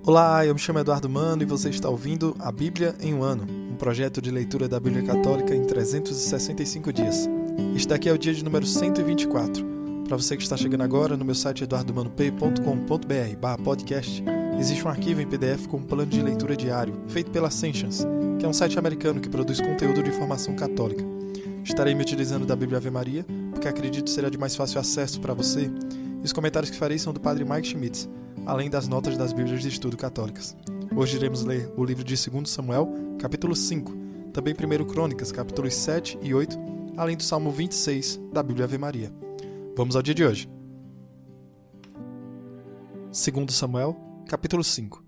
Olá, eu me chamo Eduardo Mano e você está ouvindo A Bíblia em um Ano, um projeto de leitura da Bíblia Católica em 365 dias. Este daqui é o dia de número 124. Para você que está chegando agora, no meu site eduardomanopay.com.br/podcast, existe um arquivo em PDF com um plano de leitura diário, feito pela Ascensions, que é um site americano que produz conteúdo de formação católica. Estarei me utilizando da Bíblia Ave Maria, porque acredito será de mais fácil acesso para você, e os comentários que farei são do Padre Mike Schmitz, além das notas das Bíblias de Estudo Católicas. Hoje iremos ler o livro de 2 Samuel, capítulo 5, também 1 Crônicas, capítulos 7 e 8, além do Salmo 26 da Bíblia Ave Maria. Vamos ao dia de hoje. 2 Samuel, capítulo 5.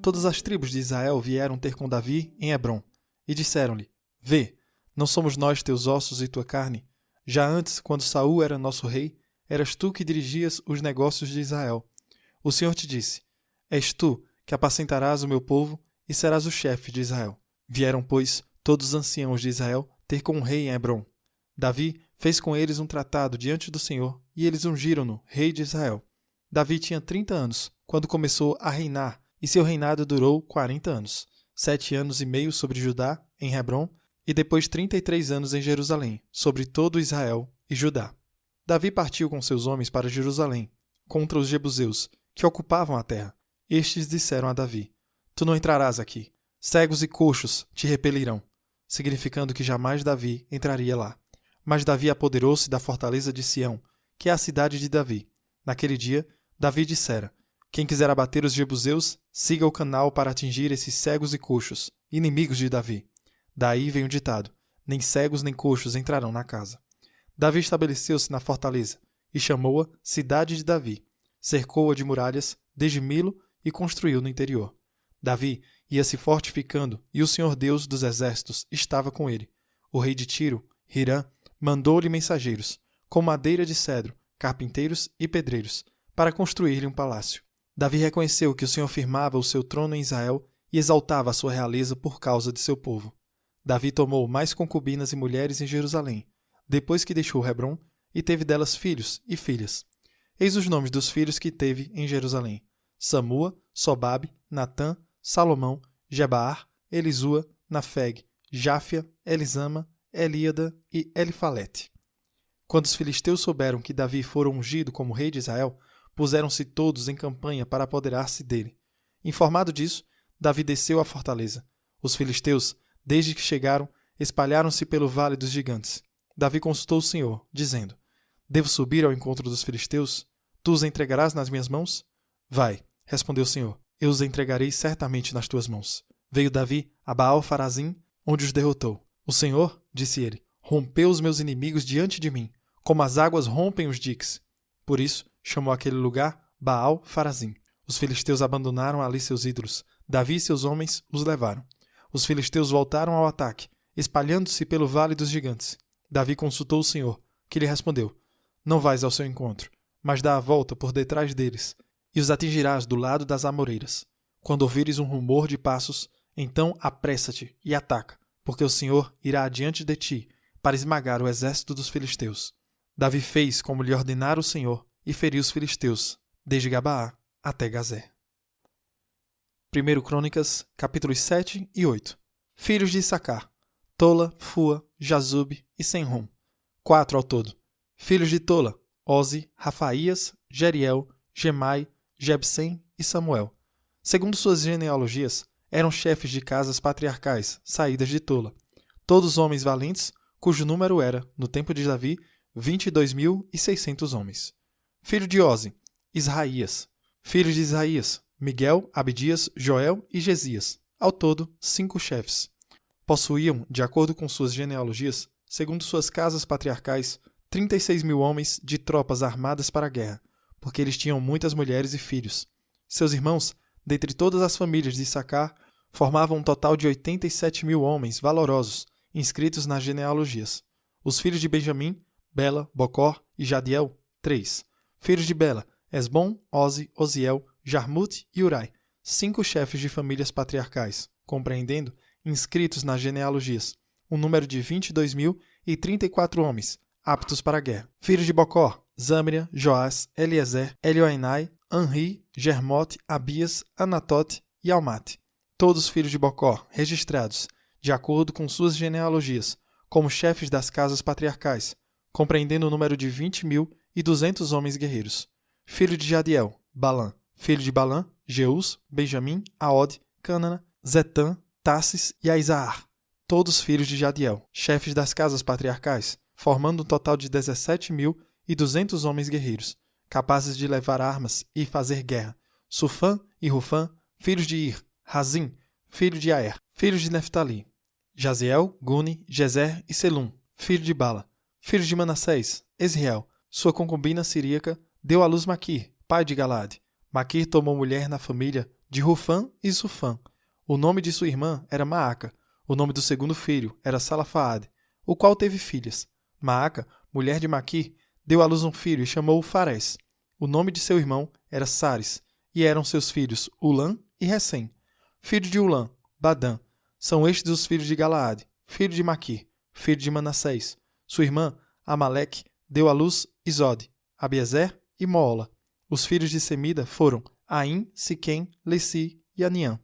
Todas as tribos de Israel vieram ter com Davi em Hebrom, e disseram-lhe: Vê, não somos nós teus ossos e tua carne? Já antes, quando Saul era nosso rei, eras tu que dirigias os negócios de Israel. O Senhor te disse: És tu que apacentarás o meu povo e serás o chefe de Israel. Vieram, pois, todos os anciãos de Israel ter com o rei em Hebrom. Davi fez com eles um tratado diante do Senhor e eles ungiram-no rei de Israel. Davi tinha 30 anos quando começou a reinar e seu reinado durou 40 anos, 7 anos e meio sobre Judá, em Hebrom, e depois 33 anos em Jerusalém, sobre todo Israel e Judá. Davi partiu com seus homens para Jerusalém, contra os jebuseus, que ocupavam a terra. Estes disseram a Davi: Tu não entrarás aqui. Cegos e coxos te repelirão, significando que jamais Davi entraria lá. Mas Davi apoderou-se da fortaleza de Sião, que é a cidade de Davi. Naquele dia, Davi dissera: Quem quiser abater os jebuseus, siga o canal para atingir esses cegos e coxos, inimigos de Davi. Daí vem o ditado: Nem cegos nem coxos entrarão na casa. Davi estabeleceu-se na fortaleza e chamou-a Cidade de Davi. Cercou-a de muralhas desde Milo e construiu no interior. Davi ia se fortificando e o Senhor Deus dos exércitos estava com ele. O rei de Tiro, Hirã, mandou-lhe mensageiros, com madeira de cedro, carpinteiros e pedreiros, para construir-lhe um palácio. Davi reconheceu que o Senhor firmava o seu trono em Israel e exaltava a sua realeza por causa de seu povo. Davi tomou mais concubinas e mulheres em Jerusalém, depois que deixou Hebrom, e teve delas filhos e filhas. Eis os nomes dos filhos que teve em Jerusalém: Samua, Sobabe, Natã, Salomão, Jebaar, Elisua, Nafeg, Jáfia, Elisama, Elíada e Elifalete. Quando os filisteus souberam que Davi fora ungido como rei de Israel, puseram-se todos em campanha para apoderar-se dele. Informado disso, Davi desceu à fortaleza. Os filisteus, desde que chegaram, espalharam-se pelo vale dos gigantes. Davi consultou o Senhor, dizendo: Devo subir ao encontro dos filisteus? Tu os entregarás nas minhas mãos? Vai, respondeu o Senhor, eu os entregarei certamente nas tuas mãos. Veio Davi a Baal-Farazim, onde os derrotou. O Senhor, disse ele, rompeu os meus inimigos diante de mim, como as águas rompem os diques. Por isso, chamou aquele lugar Baal-Farazim. Os filisteus abandonaram ali seus ídolos. Davi e seus homens os levaram. Os filisteus voltaram ao ataque, espalhando-se pelo vale dos gigantes. Davi consultou o Senhor, que lhe respondeu: Não vais ao seu encontro, mas dá a volta por detrás deles, e os atingirás do lado das amoreiras. Quando ouvires um rumor de passos, então apressa-te e ataca, porque o Senhor irá adiante de ti para esmagar o exército dos filisteus. Davi fez como lhe ordenara o Senhor e feriu os filisteus, desde Gabaá até Gazé. 1 Crônicas, capítulos 7 e 8. Filhos de Issacar: Tola, Fua, Jazube e Senrom. 4 ao todo. Filhos de Tola: Ozi, Rafaías, Jeriel, Gemai, Jebsem e Samuel. Segundo suas genealogias, eram chefes de casas patriarcais, saídas de Tola. Todos homens valentes, cujo número era, no tempo de Davi, 22.600 homens. Filho de Ozi: Israías. Filhos de Isaías: Miguel, Abdias, Joel e Gesias. Ao todo, 5 chefes. Possuíam, de acordo com suas genealogias, segundo suas casas patriarcais, 36.000 homens de tropas armadas para a guerra, porque eles tinham muitas mulheres e filhos. Seus irmãos, dentre todas as famílias de Issacar, formavam um total de 87.000 homens valorosos, inscritos nas genealogias. Os filhos de Benjamim: Bela, Bocor e Jadiel, 3. Filhos de Bela: Esbom, Ozi, Oziel, Jarmute e Urai, 5 chefes de famílias patriarcais, compreendendo, inscritos nas genealogias, um número de 22.034 homens, aptos para a guerra. Filhos de Bocor: Zâmria, Joás, Eliezer, Elioenai, Anri, Jermote, Abias, Anatote e Almate. Todos filhos de Bocor, registrados, de acordo com suas genealogias, como chefes das casas patriarcais, compreendendo o número de 20.200 homens guerreiros. Filho de Jadiel, Balã. Filho de Balã, Jeus, Benjamim, Aod, Cânana, Zetã, Tassis e Aizaar. Todos filhos de Jadiel, chefes das casas patriarcais, formando um total de 17.200 homens guerreiros, capazes de levar armas e fazer guerra. Sufã e Rufã, filhos de Ir, Razim, filho de Aer, filhos de Neftali. Jaziel, Guni, Jezer e Selum, filho de Bala. Filhos de Manassés, Esriel, sua concubina siríaca, deu à luz Maquir, pai de Galade. Maquir tomou mulher na família de Rufã e Sufã. O nome de sua irmã era Maaca. O nome do segundo filho era Salafaade, o qual teve filhas. Maaca, mulher de Maquir, deu à luz um filho e chamou-o Farés. O nome de seu irmão era Sares, e eram seus filhos Ulã e Recém. Filho de Ulã, Badã. São estes os filhos de Galaade, filho de Maquir, filho de Manassés. Sua irmã, Amaleque, deu à luz Isode, Abiezer e Moola. Os filhos de Semida foram Aim, Siquém, Lessi e Aniã.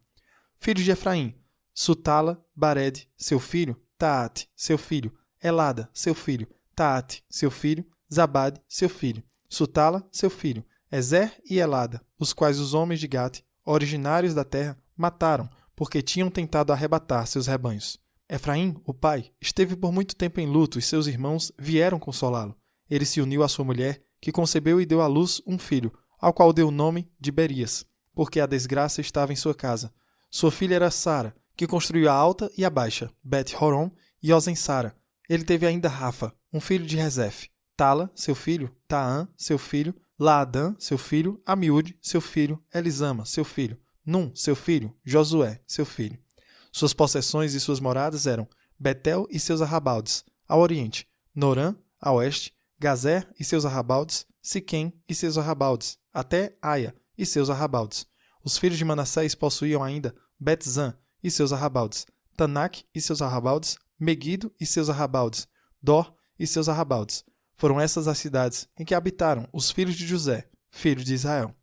Filhos de Efraim, Sutala, Bared, seu filho, Taate, seu filho, Elada, seu filho, Taate, seu filho, Zabade, seu filho, Sutala, seu filho, Ezer e Elada, os quais os homens de Gate, originários da terra, mataram, porque tinham tentado arrebatar seus rebanhos. Efraim, o pai, esteve por muito tempo em luto e seus irmãos vieram consolá-lo. Ele se uniu à sua mulher, que concebeu e deu à luz um filho, ao qual deu o nome de Berias, porque a desgraça estava em sua casa. Sua filha era Sara, que construiu a alta e a baixa, Bet-Horon e Ozensara. Ele teve ainda Rafa, um filho de Rezef, Tala, seu filho, Taã, seu filho, Laadã, seu filho, Amiúde, seu filho, Elisama, seu filho, Num, seu filho, Josué, seu filho. Suas possessões e suas moradas eram Betel e seus arrabaldes, ao oriente, Norã, a oeste, Gazer e seus arrabaldes, Siquém e seus arrabaldes, até Aia e seus arrabaldes. Os filhos de Manassés possuíam ainda Betzã e seus arrabaldes, Tanak e seus arrabaldes, Megido e seus arrabaldes, Dor e seus arrabaldes. Foram essas as cidades em que habitaram os filhos de José, filho de Israel.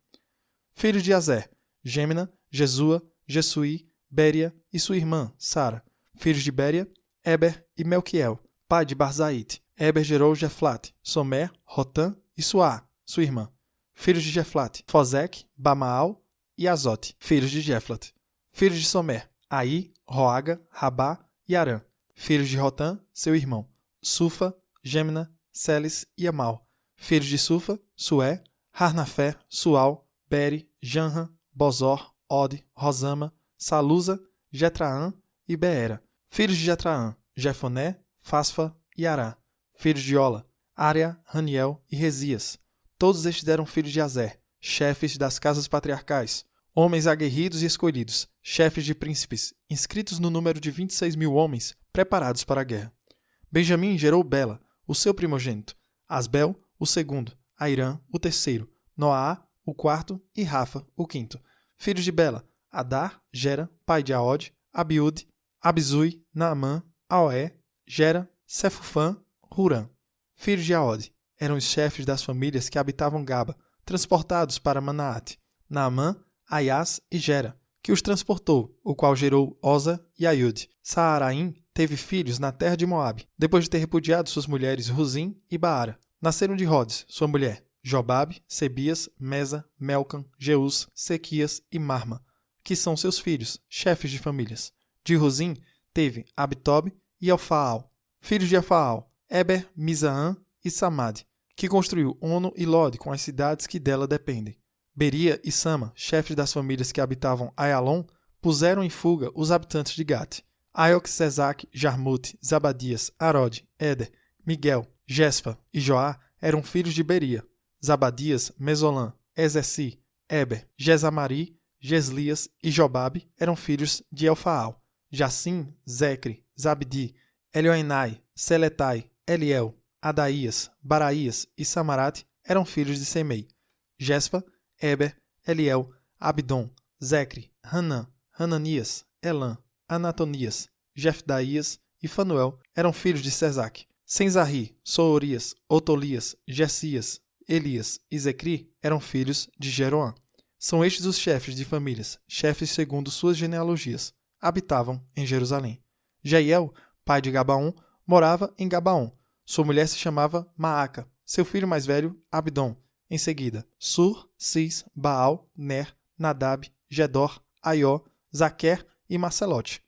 Filhos de Azer, Gêmina, Jesua, Jesuí, Béria e sua irmã, Sara. Filhos de Béria, Eber e Melquiel, pai de Barzaite. Eber gerou Jeflate, Somer, Rotã e Suá, sua irmã. Filhos de Jeflate, Fozec, Bamaal e Azote, filhos de Jeflate. Filhos de Somer, Aí, Roaga, Rabá e Arã. Filhos de Rotã, seu irmão, Sufa, Gêmina, Seles e Amal. Filhos de Sufa, Sué, Harnafé, Sual, Beri, Janra, Bozor, Od, Rosama, Salusa, Jetraã e Beera. Filhos de Jetraã, Jefoné, Fasfa e Ará. Filhos de Ola, Área, Raniel e Resias. Todos estes eram filhos de Azer, chefes das casas patriarcais, homens aguerridos e escolhidos, chefes de príncipes, inscritos no número de 26.000 homens, preparados para a guerra. Benjamim gerou Bela, o seu primogênito, Asbel, o segundo, Airã, o terceiro, Noá, o quarto e Rafa, o quinto. Filhos de Bela, Adar, Gera, pai de Aod, Abiúde, Abizui, Naamã, Aoé, Gera, Sefufã, Hurã. Filhos de Aod, eram os chefes das famílias que habitavam Gaba, transportados para Manaate, Naamã, Aias e Gera, que os transportou, o qual gerou Oza e Aiude. Saaraim teve filhos na terra de Moabe, depois de ter repudiado suas mulheres Ruzim e Baara. Nasceram de Rodes, sua mulher, Jobabe, Sebias, Mesa, Melcam, Jeus, Sequias e Marma, que são seus filhos, chefes de famílias. De Ruzim teve Abitob e Elfaal. Filhos de Elfaal, Eber, Misaã e Samad, que construiu Ono e Lod com as cidades que dela dependem. Beria e Sama, chefes das famílias que habitavam Ayalon, puseram em fuga os habitantes de Gate. Aioc, Sesac, Jarmute, Zabadias, Arod, Éder, Miguel, Jesfa e Joá eram filhos de Beria. Zabadias, Mesolã, Ezeci, Eber, Jezamari, Geslias e Jobabe eram filhos de Elfaal. Jacim, Zecre, Zabdi, Elioenai, Seletai, Eliel, Adaías, Baraías e Samarate eram filhos de Semei. Jesfa, Eber, Eliel, Abdon, Zecre, Hanã, Hananias, Elã, Anatonias, Jefdaías e Fanuel eram filhos de Sesac. Senzarri, Soorias, Otolias, Gessias, Elias e Zecri eram filhos de Jeroã. São estes os chefes de famílias, chefes segundo suas genealogias. Habitavam em Jerusalém. Jeiel, pai de Gabaon, morava em Gabaon. Sua mulher se chamava Maaca. Seu filho mais velho, Abdon. Em seguida, Sur, Cis, Baal, Ner, Nadab, Gedor, Aió, Zaquer e Marcelote.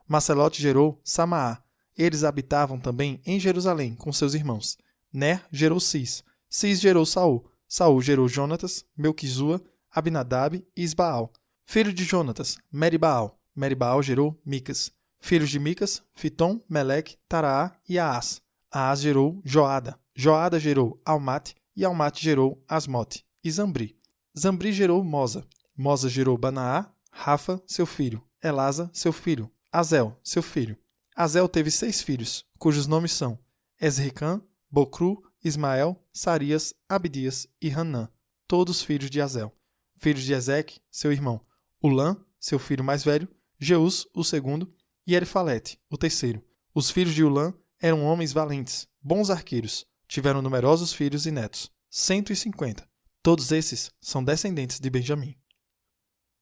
Marcelote gerou Samaá. Eles habitavam também em Jerusalém com seus irmãos. Ner gerou Cis. Cis gerou Saul. Saul gerou Jonatas, Melquizua, Abinadab e Isbaal. Filho de Jonatas, Meribaal. Meribaal gerou Micas. Filhos de Micas, Fitom, Meleque, Taraá e Aás. Aás gerou Joada. Joada gerou Almate e Almate gerou Asmote e Zambri. Zambri gerou Moza. Moza gerou Banaá, Rafa, seu filho, Elasa, seu filho, Azel, seu filho. Azel teve 6 filhos, cujos nomes são Esricã, Bocru, Ismael, Sarias, Abdias e Hanã, todos filhos de Azel. Filhos de Ezeque, seu irmão, Ulã, seu filho mais velho, Jeus, o segundo, e Elifalete, o terceiro. Os filhos de Ulã eram homens valentes, bons arqueiros, tiveram numerosos filhos e netos, 150. Todos esses são descendentes de Benjamim.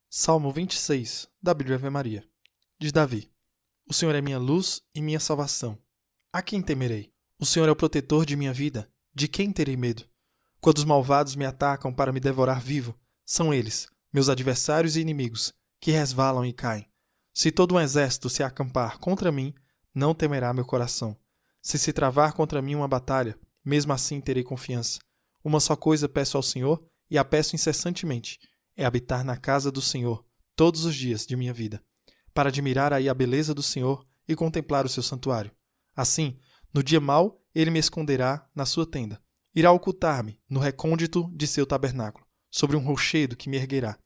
Salmo 26, da Bíblia Ave Maria. Diz Davi: O Senhor é minha luz e minha salvação. A quem temerei? O Senhor é o protetor de minha vida. De quem terei medo? Quando os malvados me atacam para me devorar vivo, são eles, meus adversários e inimigos, que resvalam e caem. Se todo um exército se acampar contra mim, não temerá meu coração. Se travar contra mim uma batalha, mesmo assim terei confiança. Uma só coisa peço ao Senhor, e a peço incessantemente, é habitar na casa do Senhor todos os dias de minha vida, para admirar aí a beleza do Senhor e contemplar o seu santuário. Assim, no dia mau, ele me esconderá na sua tenda. Irá ocultar-me no recôndito de seu tabernáculo, sobre um rochedo que me erguerá.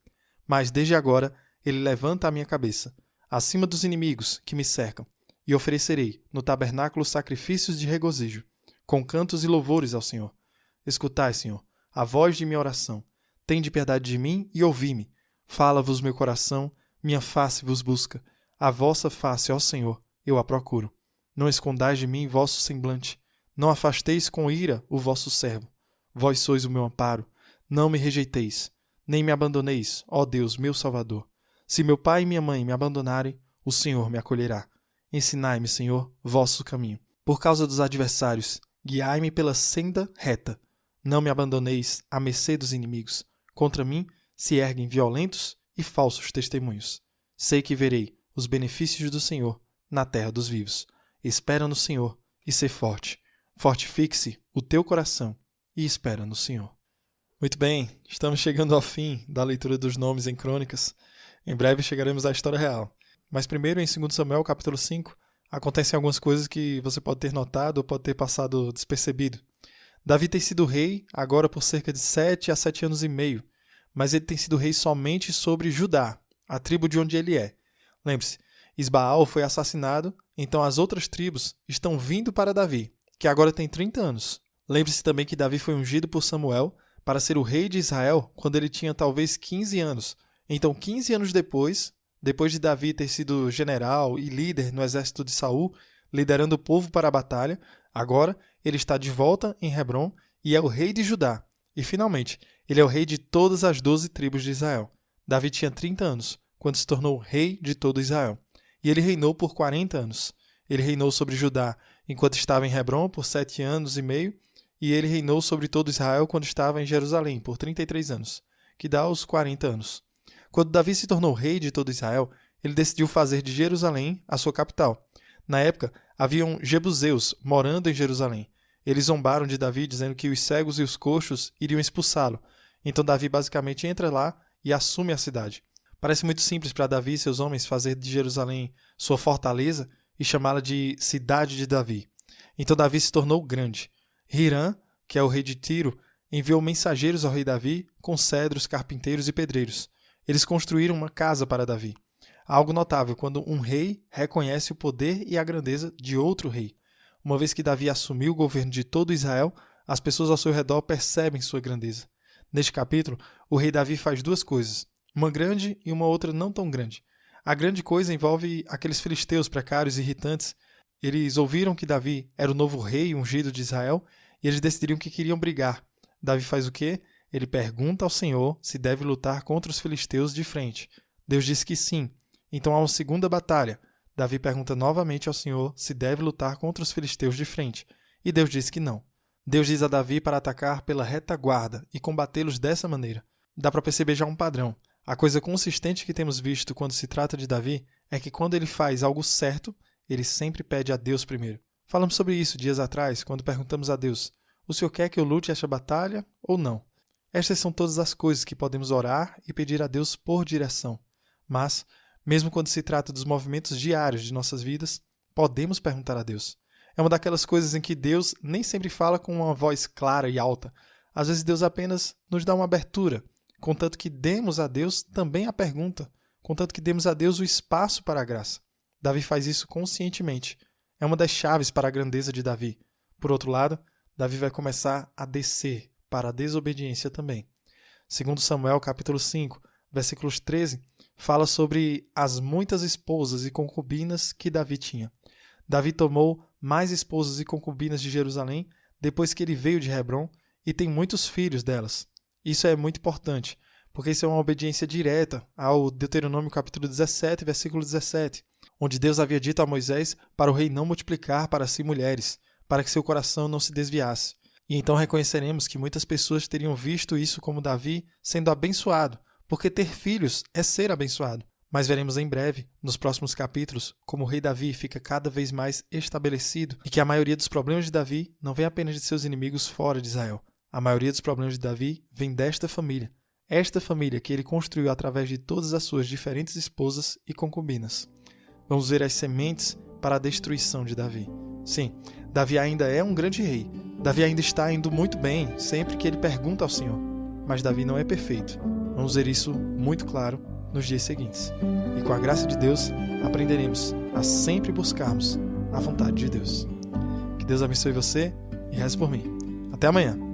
Mas desde agora ele levanta a minha cabeça, acima dos inimigos que me cercam, e oferecerei no tabernáculo sacrifícios de regozijo, com cantos e louvores ao Senhor. Escutai, Senhor, a voz de minha oração. Tende piedade de mim e ouvi-me. Fala-vos meu coração, minha face vos busca. A vossa face, ó Senhor, eu a procuro. Não escondais de mim vosso semblante. Não afasteis com ira o vosso servo. Vós sois o meu amparo. Não me rejeiteis, nem me abandoneis, ó Deus, meu Salvador. Se meu pai e minha mãe me abandonarem, o Senhor me acolherá. Ensinai-me, Senhor, vosso caminho. Por causa dos adversários, guiai-me pela senda reta. Não me abandoneis à mercê dos inimigos. Contra mim se erguem violentos e falsos testemunhos. Sei que verei os benefícios do Senhor na terra dos vivos. Espera no Senhor e sê forte. Fortifique-se o teu coração e espera no Senhor. Muito bem, estamos chegando ao fim da leitura dos nomes em Crônicas. Em breve chegaremos à história real. Mas primeiro, em 2 Samuel, capítulo 5, acontecem algumas coisas que você pode ter notado ou pode ter passado despercebido. Davi tem sido rei agora por cerca de 7 a 7 anos e meio, mas ele tem sido rei somente sobre Judá, a tribo de onde ele é. Lembre-se, Isbaal foi assassinado, então as outras tribos estão vindo para Davi, que agora tem 30 anos. Lembre-se também que Davi foi ungido por Samuel para ser o rei de Israel quando ele tinha talvez 15 anos. Então, 15 anos depois de Davi ter sido general e líder no exército de Saul, liderando o povo para a batalha, agora ele está de volta em Hebrom e é o rei de Judá. E, finalmente, ele é o rei de todas as 12 tribos de Israel. Davi tinha 30 anos, quando se tornou rei de todo Israel. E ele reinou por 40 anos. Ele reinou sobre Judá enquanto estava em Hebrom por 7 anos e meio, e ele reinou sobre todo Israel quando estava em Jerusalém por 33 anos, que dá os 40 anos. Quando Davi se tornou rei de todo Israel, ele decidiu fazer de Jerusalém a sua capital. Na época, haviam jebuseus morando em Jerusalém. Eles zombaram de Davi, dizendo que os cegos e os coxos iriam expulsá-lo. Então Davi basicamente entra lá e assume a cidade. Parece muito simples para Davi e seus homens fazer de Jerusalém sua fortaleza e chamá-la de Cidade de Davi. Então Davi se tornou grande. Hirã, que é o rei de Tiro, enviou mensageiros ao rei Davi com cedros, carpinteiros e pedreiros. Eles construíram uma casa para Davi. Algo notável quando um rei reconhece o poder e a grandeza de outro rei. Uma vez que Davi assumiu o governo de todo Israel, as pessoas ao seu redor percebem sua grandeza. Neste capítulo, o rei Davi faz 2 coisas, uma grande e uma outra não tão grande. A grande coisa envolve aqueles filisteus precários e irritantes. Eles ouviram que Davi era o novo rei ungido de Israel e eles decidiram que queriam brigar. Davi faz o quê? ele pergunta ao Senhor se deve lutar contra os filisteus de frente. Deus diz que sim. Então há uma segunda batalha. Davi pergunta novamente ao Senhor se deve lutar contra os filisteus de frente. E Deus diz que não. Deus diz a Davi para atacar pela retaguarda e combatê-los dessa maneira. Dá para perceber já um padrão. A coisa consistente que temos visto quando se trata de Davi é que quando ele faz algo certo, ele sempre pede a Deus primeiro. Falamos sobre isso dias atrás, quando perguntamos a Deus: o Senhor quer que eu lute esta batalha ou não? Estas são todas as coisas que podemos orar e pedir a Deus por direção. Mas, mesmo quando se trata dos movimentos diários de nossas vidas, podemos perguntar a Deus. É uma daquelas coisas em que Deus nem sempre fala com uma voz clara e alta. Às vezes Deus apenas nos dá uma abertura, contanto que demos a Deus também a pergunta, contanto que demos a Deus o espaço para a graça. Davi faz isso conscientemente. É uma das chaves para a grandeza de Davi. Por outro lado, Davi vai começar a descer para a desobediência também. Segundo Samuel, capítulo 5, versículos 13, fala sobre as muitas esposas e concubinas que Davi tinha. Davi tomou mais esposas e concubinas de Jerusalém depois que ele veio de Hebrom e tem muitos filhos delas. Isso é muito importante, porque isso é uma obediência direta ao Deuteronômio capítulo 17, versículo 17, onde Deus havia dito a Moisés para o rei não multiplicar para si mulheres, para que seu coração não se desviasse. E então reconheceremos que muitas pessoas teriam visto isso como Davi sendo abençoado, porque ter filhos é ser abençoado. Mas veremos em breve, nos próximos capítulos, como o rei Davi fica cada vez mais estabelecido e que a maioria dos problemas de Davi não vem apenas de seus inimigos fora de Israel. A maioria dos problemas de Davi vem desta família. Esta família que ele construiu através de todas as suas diferentes esposas e concubinas. Vamos ver as sementes para a destruição de Davi. Sim, Davi ainda é um grande rei. Davi ainda está indo muito bem sempre que ele pergunta ao Senhor. Mas Davi não é perfeito. Vamos ver isso muito claro nos dias seguintes. E com a graça de Deus, aprenderemos a sempre buscarmos a vontade de Deus. Que Deus abençoe você e reze por mim. Até amanhã.